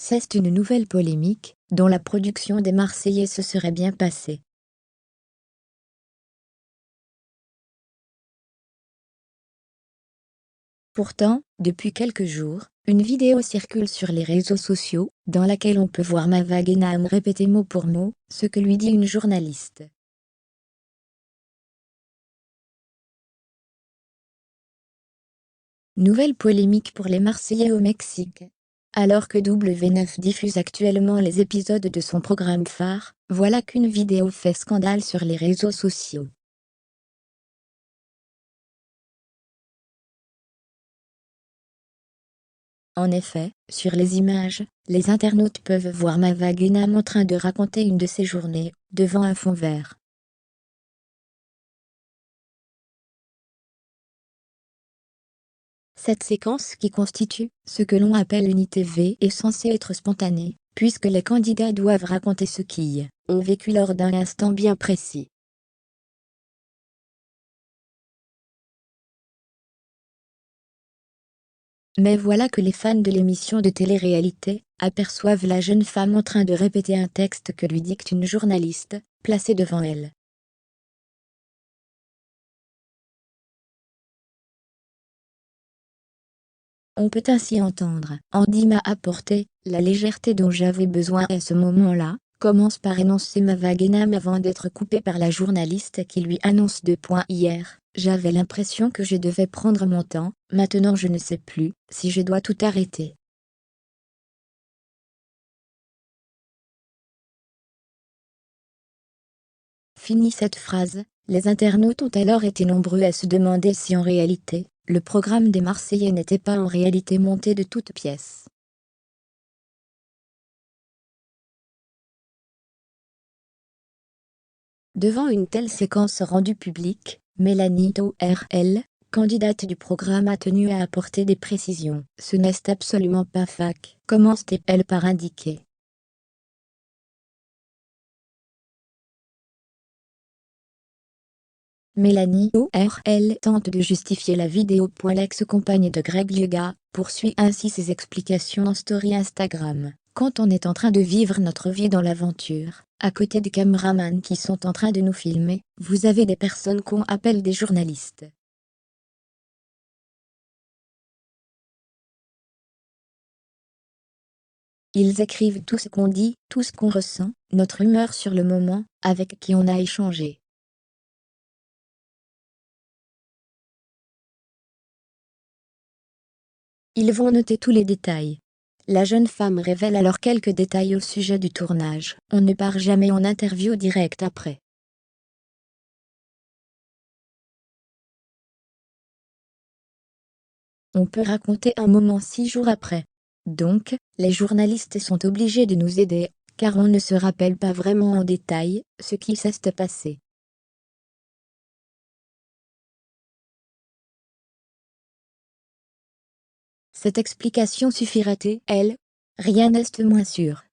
C'est une nouvelle polémique, dont la production des Marseillais se serait bien passée. Pourtant, depuis quelques jours, une vidéo circule sur les réseaux sociaux, dans laquelle on peut voir Mava Guénam répéter mot pour mot ce que lui dit une journaliste. Nouvelle polémique pour les Marseillais au Mexique. Alors que W9 diffuse actuellement les épisodes de son programme phare, voilà qu'une vidéo fait scandale sur les réseaux sociaux. En effet, sur les images, les internautes peuvent voir Mava Guénam en train de raconter une de ses journées, devant un fond vert. Cette séquence qui constitue ce que l'on appelle une ITV est censée être spontanée, puisque les candidats doivent raconter ce qu'ils ont vécu lors d'un instant bien précis. Mais voilà que les fans de l'émission de télé-réalité aperçoivent la jeune femme en train de répéter un texte que lui dicte une journaliste, placée devant elle. On peut ainsi entendre « Andy m'a apporté la légèreté dont j'avais besoin à ce moment-là », commence par énoncer Mava Guénam avant d'être coupé par la journaliste qui lui annonce hier, j'avais l'impression que je devais prendre mon temps, maintenant je ne sais plus si je dois tout arrêter. Fini cette phrase, les internautes ont alors été nombreux à se demander si en réalité, le programme des Marseillais n'était pas en réalité monté de toutes pièces. Devant une telle séquence rendue publique, Mélanie ORL, candidate du programme, a tenu à apporter des précisions. Ce n'est absolument pas fac, commence-t-elle par indiquer. Mélanie ORL tente de justifier la vidéo. L'ex-compagne de Greg Lyga poursuit ainsi ses explications en story Instagram. Quand on est en train de vivre notre vie dans l'aventure, à côté des caméramans qui sont en train de nous filmer, vous avez des personnes qu'on appelle des journalistes. Ils écrivent tout ce qu'on dit, tout ce qu'on ressent, notre humeur sur le moment, avec qui on a échangé. Ils vont noter tous les détails. La jeune femme révèle alors quelques détails au sujet du tournage. On ne part jamais en interview direct après. On peut raconter un moment 6 jours après. Donc, les journalistes sont obligés de nous aider, car on ne se rappelle pas vraiment en détail ce qui s'est passé. Cette explication suffirait-elle? Rien n'est moins sûr.